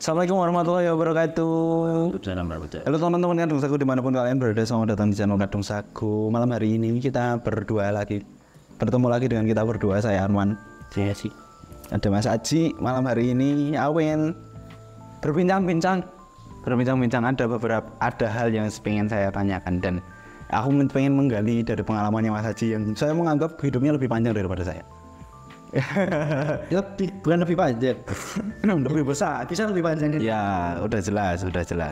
Assalamualaikum warahmatullahi wabarakatuh. Halo teman-teman Kadung Saku dimanapun kalian berada, selamat datang di channel Kadung Saku. Malam hari ini kita bertemu lagi dengan kita berdua, saya Arman. Saya sih. Ada Mas Aji. Malam hari ini Awen berbincang-bincang ada hal yang pengen saya tanyakan, dan aku pengen menggali dari pengalamannya Mas Aji yang saya menganggap hidupnya lebih panjang daripada saya. Bukan lebih panjang, Lebih besar. bisa lebih panjang. Ya, udah jelas.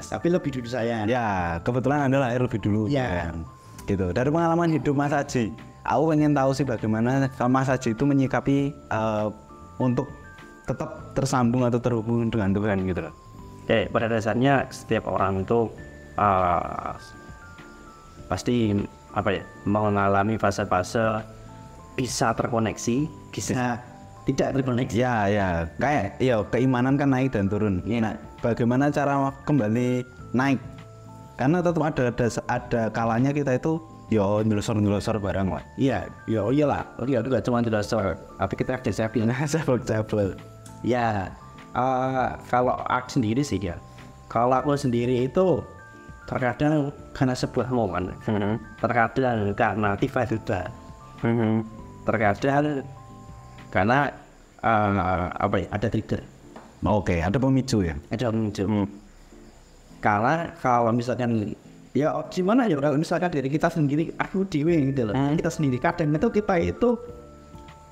Tapi lebih dulu saya. Ya, kebetulan Anda lahir lebih dulu. Ya. Kan? Gitu. Dari pengalaman hidup Mas Aji, aku pengen tahu sih bagaimana Mas Aji itu menyikapi untuk tetap tersambung atau terhubung dengan Tuhan gitu loh. Oke, pada dasarnya setiap orang itu pasti mengalami fase-fase bisa terkoneksi, bisa tidak terkoneksi. Ya, kayak keimanan kan naik dan turun. Nah, bagaimana cara kembali naik? Karena tetap ada kalanya kita itu nyelosor barang lah. Iya, iyalah. Dia juga cuma nyelosor, tapi kita aktif-aktif. Ya, kalau aku sendiri sih ya. Kalau aku sendiri itu terkadang karena sebuah momen, terkadang karena tiba-tiba, terkadang karena ada trigger. Oke, ada pemicu ya. Ada pemicu. Karena kalau misalkan ya gimana ya, kalau misalkan dari kita sendiri, aku dewe gitu loh. Kita sendiri kadang itu kita itu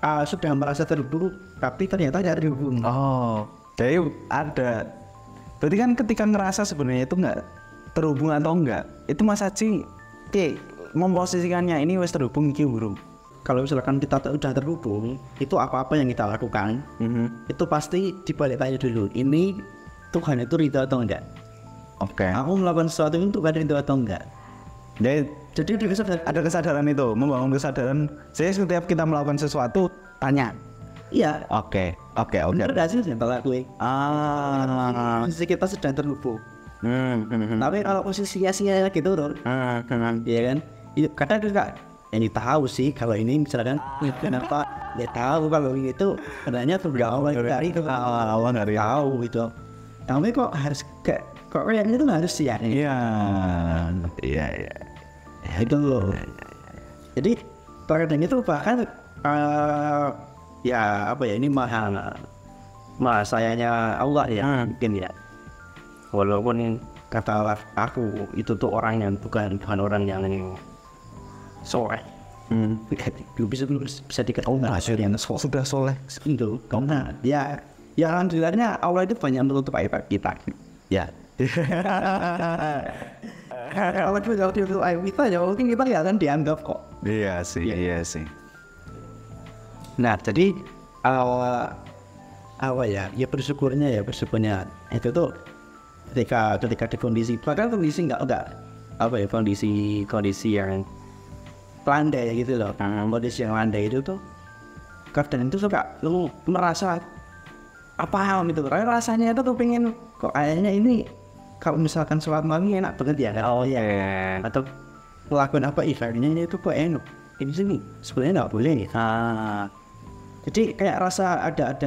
sudah merasa terhubung, tapi ternyata tidak terhubung. Oh, jadi berarti kan ketika ngerasa sebenarnya itu nggak terhubung atau enggak, itu Mas Aji memposisikannya ini wes terhubung iki burung. Kalau misalkan kita sudah terhubung, itu apa-apa yang kita lakukan, itu pasti dibalik tanya dulu, ini Tuhan itu ridho atau enggak? Oke. Aku melakukan sesuatu itu Tuhan ridho atau enggak? Jadi ada kesadaran itu, membangun kesadaran. Jadi setiap kita melakukan sesuatu, tanya. Iya. Oke. Benar gak sih yang terlaku? Posisi kita sedang terhubung. Tapi kalau posisinya gitu turun, iya kan? Kadang juga ini tahu sih kalau ini misalkan kenapa dia tahu kalau ini itu sebenarnya awal dari tahu gitu. Tapi kok harus kok yang itu harus sih ya? Iya. Itu loh. Jadi terkadang itu bahkan ini sayanya Allah ya, mungkin ya. Walaupun kata aku itu tuh orang yang bukan orang yang soleh. Belum bisa dikatakan yang sudah soleh itu karena ya alhamdulillahnya Allah itu banyak menutup aib kita. Ya. Kalau kita tutup aib kita ya mungkin kita nggak akan dianggap kok. Iya sih. Nah, jadi bersyukurnya itu tuh ketika di kondisi, bahkan kondisi kondisi yang landai gitu loh. Kondisi yang landai itu tuh kadang itu suka lu merasa apa gitu, rasanya itu tuh pengen kok kayaknya ini kalau misalkan sholat malam enak banget ya. Atau melakukan apa ibadahnya itu kok enak ini sini sebenarnya nggak boleh nih. Jadi kayak rasa ada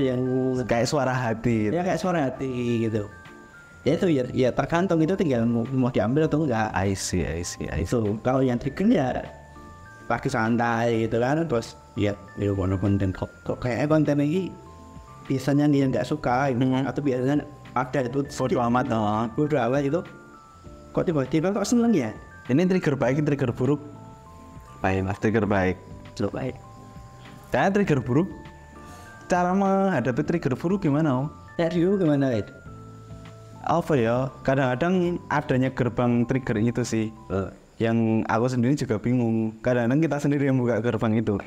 yang kayak suara hati. Ya kayak suara hati gitu. Ya itu ya tergantung, itu tinggal mau diambil atau enggak. I see. Itu kalau yang trigger ya lagi santai gitu kan, terus ya konten kok kayak konten ini biasanya dia nggak suka atau biasanya ada itu bodo amat itu kok tiba-tiba kok seneng ya. Ini trigger baik, trigger buruk. Trigger baik. Dan trigger buruk, cara menghadapi trigger buruk gimana? Gimana itu? Apa ya? Kadang-kadang adanya gerbang trigger itu sih, yang aku sendiri juga bingung. Kadang-kadang kita sendiri yang buka gerbang itu,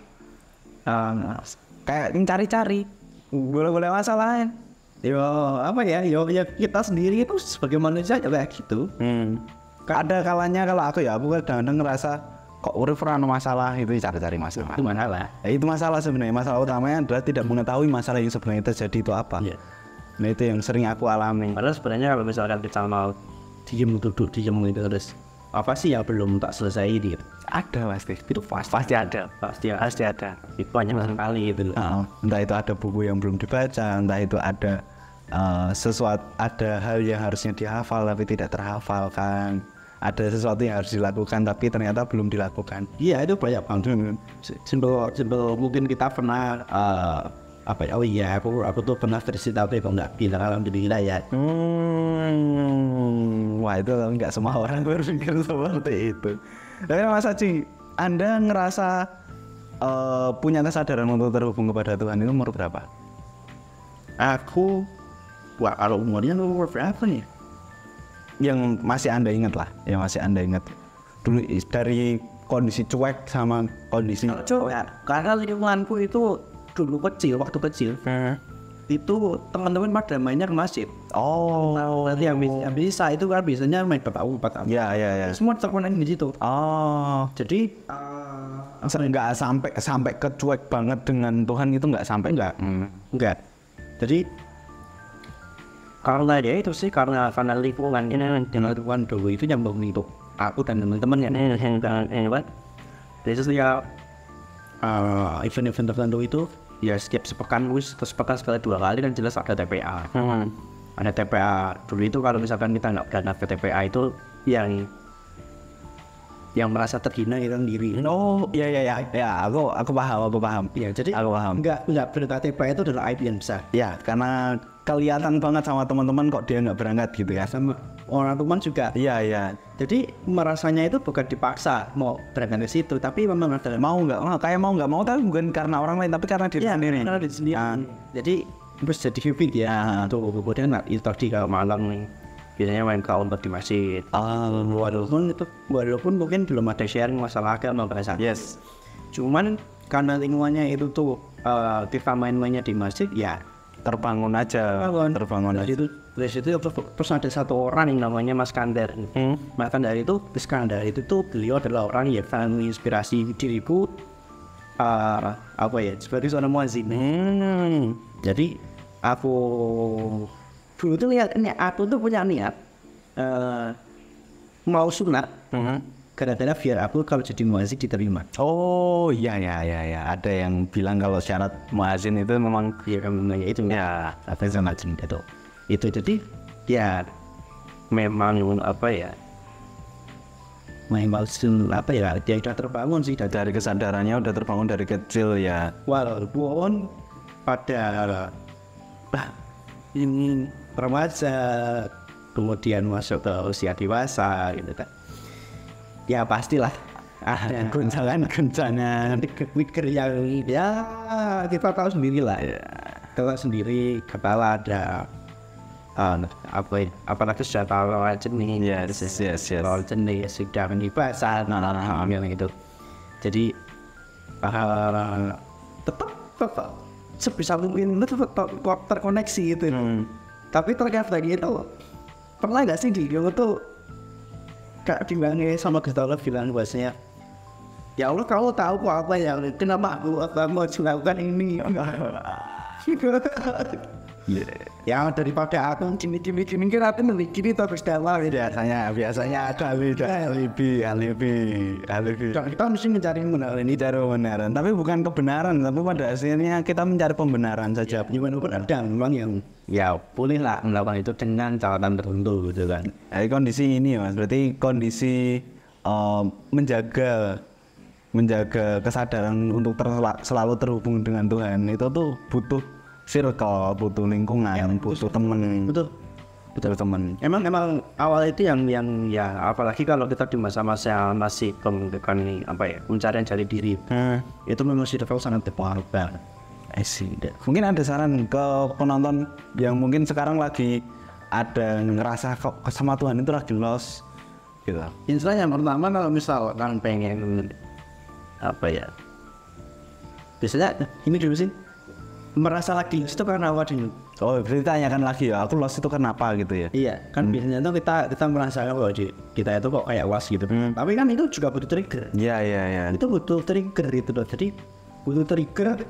kayak mencari-cari, boleh masalah. Ya kita sendiri itu sebagai manusia ya kayak gitu. Ada kalanya kalau aku kadang-kadang ngerasa kok urip ora ono masalah, itu cari-cari masalah. Itu masalah. Itu masalah sebenarnya. Masalah utamanya adalah tidak mengetahui masalah yang sebenarnya terjadi itu apa. Nah itu yang sering aku alami. Padahal sebenarnya kalau misalkan kita mau diem gitu terus apa sih yang belum tak selesai gitu? Ada pasti. Itu pasti ada. Itu banyak sekali gitu loh. Entah itu ada buku yang belum dibaca, entah itu ada sesuatu, ada hal yang harusnya dihafal tapi tidak terhafalkan, ada sesuatu yang harus dilakukan tapi ternyata belum dilakukan. Iya, itu banyak banget. Simbol mungkin kita pernah apa ya? Oh iya, aku tuh pernah versi tapi kok nggak bilang alhamdulillah ya. Wah, itu nggak semua orang berpikir seperti itu. Tapi Mas Haji, Anda ngerasa punya kesadaran untuk terhubung kepada Tuhan itu umur berapa? Aku, wah kalau umurnya umur berapa nih? Yang masih Anda ingat lah, yang masih Anda ingat dulu dari kondisi cuek sama kondisi Coba, karena lingkunganku itu dulu kecil, waktu kecil itu teman-teman pada mainnya ke masjid. Nanti yang bisa itu kan biasanya main petak umpet. Ya. Semua terkonek di situ. Jadi nggak sampai ke cuek banget dengan Tuhan itu nggak sampai. Enggak. Jadi karena dia itu sih karena lingkungan ini dengan Tuhan dulu itu yang membentuk aku dan teman-teman yang hebat. Jadi setiap event-event tertentu itu ya setiap sepekan sekali 2 kali dan jelas ada TPA. Ada TPA dulu itu kalau misalkan kita nggak berangkat ke TPA itu yang merasa terhina itu sendiri. Aku paham. Ya, jadi aku paham. Nggak berangkat TPA itu adalah aib yang besar. Ya, karena kelihatan banget sama teman-teman kok dia nggak berangkat gitu ya. Sama orang teman juga. Iya. Jadi merasanya itu bukan dipaksa mau berangkat ke situ, tapi memang ada mau nggak mau tapi bukan karena orang lain tapi karena diri sendiri. Karena diri sendiri. Jadi terus jadi habit ya. Tuh kemudian itu tadi kalau malam nih biasanya main kaumpet di masjid. Walaupun mungkin belum ada sharing masalah agama bahasa. Yes. Cuman karena lingkungannya itu tuh kita main-mainnya di masjid ya terbangun aja. Dari situ terus ada satu orang yang namanya Mas Kandar. Mas Kandar itu tuh beliau adalah orang yang sangat menginspirasi diriku sebagai seorang muazzin. Jadi aku dulu tuh aku tuh punya niat mau sunat gara-gara biar aku kalau jadi muazzin diterima. Iya. Ada yang bilang kalau syarat muazzin itu memang itu ya apa sama cinta tuh. Itu jadi ya memang memang dia sudah terbangun sih dari kesadarannya udah terbangun dari kecil ya. Walaupun pada ini remaja kemudian masuk ke usia dewasa gitu kan ya pastilah ada guncangan pikir yang ya kita tahu sendiri lah ya. Kita sendiri kepala ada apalagi sudah tahu jenis jenis sudah menibasan yang itu jadi tetap sebisa mungkin itu tetap terkoneksi gitu. Tapi terkait lagi itu pernah nggak sih dia tuh kayak dibilangnya sama Gusti Allah bilang bahasanya ya Allah kalau tahu apa yang kenapa aku mau melakukan ini ya daripada aku gini kira aku gini terus dalam biasanya ada alibi dan kita mesti mencari kebenaran tapi bukan kebenaran tapi pada akhirnya kita mencari pembenaran saja dan memang yang ya boleh lah melakukan itu dengan catatan tertentu gitu kan. Kondisi ini Mas berarti kondisi menjaga kesadaran untuk selalu terhubung dengan Tuhan itu tuh butuh circle, butuh lingkungan, butuh temen. Betul temen. Emang awal itu yang ya apalagi kalau kita di masa-masa masih pencarian jati diri. Itu memang sudah sangat terpengaruh banget. Mungkin ada saran ke penonton yang mungkin sekarang lagi ada ngerasa kok sama Tuhan itu lagi lost gitu. Intinya yang pertama kalau misalkan pengen biasanya ini dulu sih merasa lagi lost itu karena apa dulu? Berarti tanyakan lagi ya, aku lost itu kenapa gitu ya? Iya, kan biasanya tuh kita merasakan bahwa kita itu kok kayak was gitu. Tapi kan itu juga butuh trigger. Iya. Itu butuh trigger itu loh. Jadi butuh trigger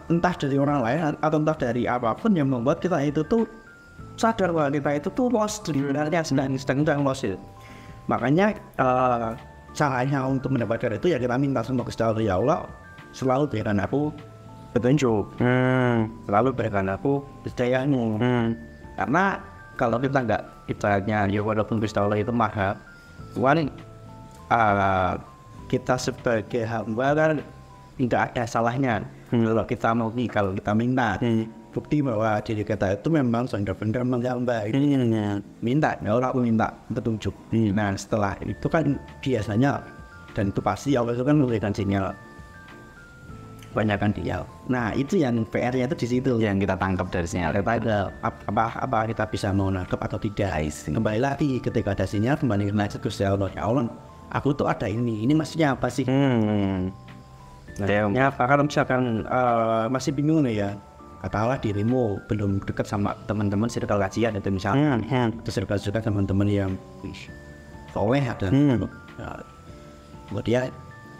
entah dari orang lain atau entah dari apapun yang membuat kita itu tuh sadar bahwa kita itu tuh lost sebenarnya sedang lost itu. Makanya caranya untuk mendapatkan itu ya kita minta sama Gusti Allah, ya Allah selalu berikan aku petunjuk. Lalu berikan aku hidayahmu. Karena kalau kita nggak ibaratnya ya walaupun Gusti Allah itu maha, cuman kita sebagai hamba kan tidak ada salahnya kalau kita mau kalau kita minta bukti bahwa diri kita itu memang benar-benar menghamba minta, ya Allah aku minta petunjuk. Nah setelah itu kan biasanya dan itu pasti Allah itu kan memberikan sinyal banyakkan dia. Nah itu yang PR-nya itu di situ yang kita tangkap dari sinyal. Ada apa kita bisa mau nangkep atau tidak. Kembali lagi ketika ada sinyal kembali lagi ke Gusti Allah. Ya Allah, aku tuh ada ini maksudnya apa sih? Nah, apa kalau misalkan masih bingung nih ya, katakanlah dirimu belum dekat sama teman-teman circle kajian atau misalnya circle teman-teman yang soleh ada, kemudian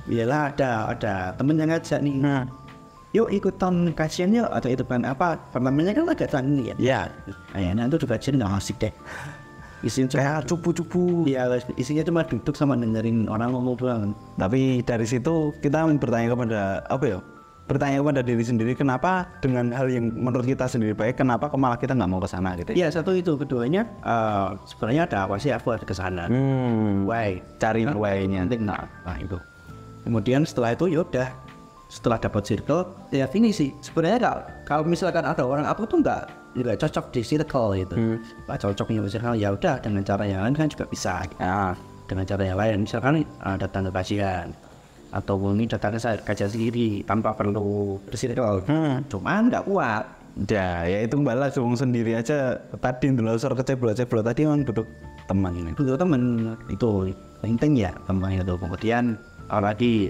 biarlah ada temen yang ngajak nih, yuk ikutan kajian yuk atau itu kan apa pertamanya kan agak tani ya, kayaknya itu juga kajian nggak asik deh. Isinya kayak cupu-cupu ya, isinya cuma duduk sama dengerin orang ngomong doang. Tapi dari situ kita bertanya kepada bertanya kepada diri sendiri, kenapa dengan hal yang menurut kita sendiri baik, kenapa malah kita nggak mau ke sana gitu? Iya, satu itu, keduanya sebenarnya ada apa sih aku ada ke sana. Why? Cari why-nya. Nah itu. Kemudian setelah itu yaudah, setelah dapat circle ya ini sih sebenarnya kalau misalkan ada orang aku tuh nggak cocok di circle itu, nggak cocoknya di circle, ya udah dengan cara yang lain kan juga bisa. Dengan cara yang lain misalkan datang ke kajian atau mungkin datang ke kajian sendiri tanpa perlu bersirkel, cuman nggak kuat. Ya itu kembali lah sendiri aja tadi dulu sor keceblo tadi memang butuh teman ini. Butuh teman itu penting ya teman itu. Kemudian lagi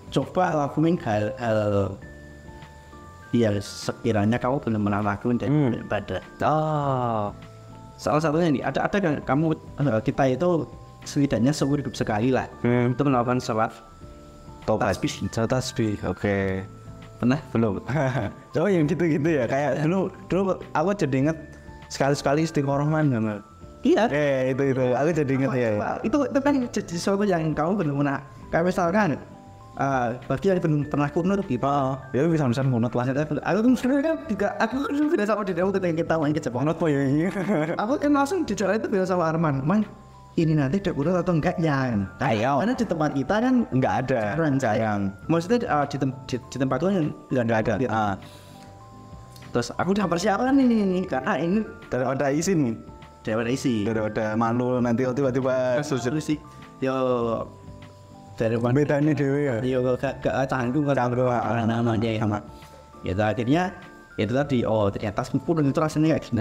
coba lakuin hal yang sekiranya kamu benar-benar lakuin dan ibadah. Salah satunya nih ada kan kamu kita itu setidaknya seumur hidup sekali lah untuk melakukan sholat tasbih. Oke. Pernah? Belum. Oh yang gitu-gitu ya, kayak dulu aku jadi inget sekali istiqoroh man kan. Iya. Itu aku jadi inget ya. Itu kan jadi sesuatu yang kamu benar-benar kayak misalkan bagi yang belum pernah kunut gitu. Ya bisa kunut lah. Aku tuh sebenarnya juga aku sudah sama di dalam ketika kita main kecebong. Kunut po ya. Aku kan langsung di jalan itu bilang sama Arman, "Man, ini nanti ada kunut atau enggak ya?" Karena di tempat kita kan enggak ada. Sayang. Maksudnya di tempat itu enggak ada. Terus aku udah persiapan ini karena ini daripada isi nih. Daripada malu nanti tiba-tiba susut sih. Yo dari bedanya dewe ya. Yo gak canggung nama dia sama. Ya akhirnya itu tadi ternyata sempurna itu rasanya kayak gitu.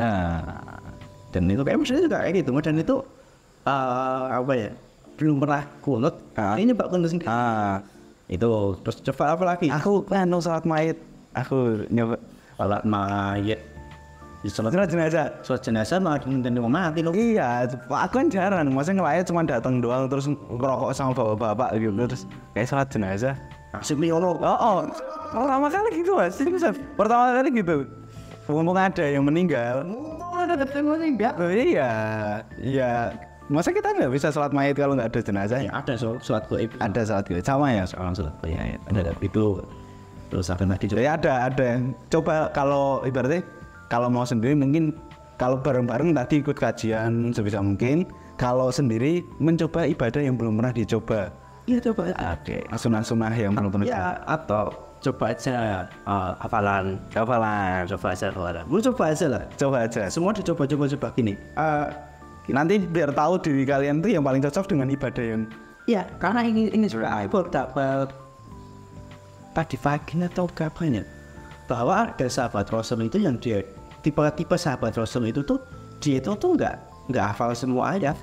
Dan itu kayak maksudnya juga kayak gitu. Dan itu apa ya? Belum pernah kunut. Ini Pak kunut sendiri. Itu terus coba apa lagi? Aku salat mayit. Aku nyoba salat mayit. Sholat jenazah malah dan mati loh. Iya, aku kan jarang. Maksudnya ngelayat cuma datang doang terus ngerokok sama bapak-bapak gitu. Terus kayak sholat jenazah. Asik nih ono. Pertama kali gitu mas. Pertama kali gitu. Mumpung ada yang meninggal. Ada yang meninggal. Iya. Masa kita nggak bisa sholat mayit kalau nggak ada jenazah? Ya, ada sholat gaib. Ada sholat gaib. Sama ya soal sholat gaib. Ada itu. Terus apa tadi? Ya ada yang coba kalau ibaratnya. Kalau mau sendiri mungkin kalau bareng-bareng tadi ikut kajian sebisa mungkin. Kalau sendiri mencoba ibadah yang belum pernah dicoba. Iya coba. Oke. Sunah-sunah yang belum pernah. Ya atau coba aja hafalan. Coba aja hafalan. Lu coba aja lah. Coba aja. Semua dicoba gini. Nanti biar tahu diri kalian tuh yang paling cocok dengan ibadah yang. Iya karena ini juga aku dapat tadi pagi atau kapan ya. Bahwa ada sahabat Rasul itu yang dia tipe sahabat Rasul itu tuh dia itu tuh nggak hafal semua ayat,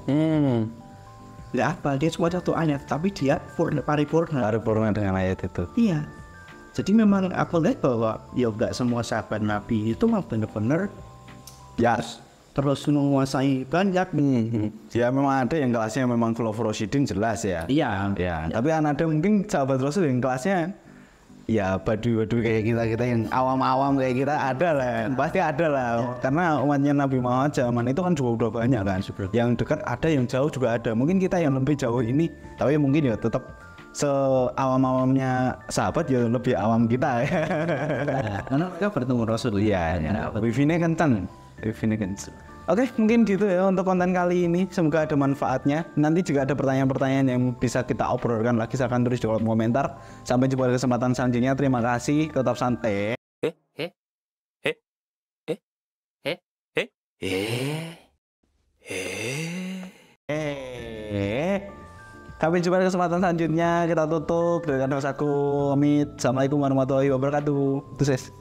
nggak hafal dia cuma satu ayat tapi dia paripurna dengan ayat itu. Iya, jadi memang aku lihat bahwa ya nggak semua sahabat Nabi itu mah benar-benar terus menguasai banyak. Ya memang ada yang kelasnya memang Khulafaur Rasyidin jelas ya. Iya. Tapi ada mungkin sahabat Rasul yang kelasnya ya badu kayak kita yang awam-awam kayak kita ada lah, pasti ada lah. Karena umatnya Nabi Muhammad zaman itu kan juga udah banyak kan. Yang dekat ada, yang jauh juga ada. Mungkin kita yang lebih jauh ini, tapi mungkin ya tetap seawam-awamnya sahabat ya lebih awam kita ya. Karena mereka bertemu Rasul ya. Wifi-nya kencang. Wifi-nya kencang. Oke, mungkin gitu ya untuk konten kali ini. Semoga ada manfaatnya. Nanti juga ada pertanyaan-pertanyaan yang bisa kita obrolkan lagi, silahkan tulis di kolom komentar. Sampai jumpa di kesempatan selanjutnya. Terima kasih. Tetap santai. Sampai jumpa di kesempatan selanjutnya. Kita tutup dengan dosaku pamit. Assalamualaikum warahmatullahi wabarakatuh. Sukses.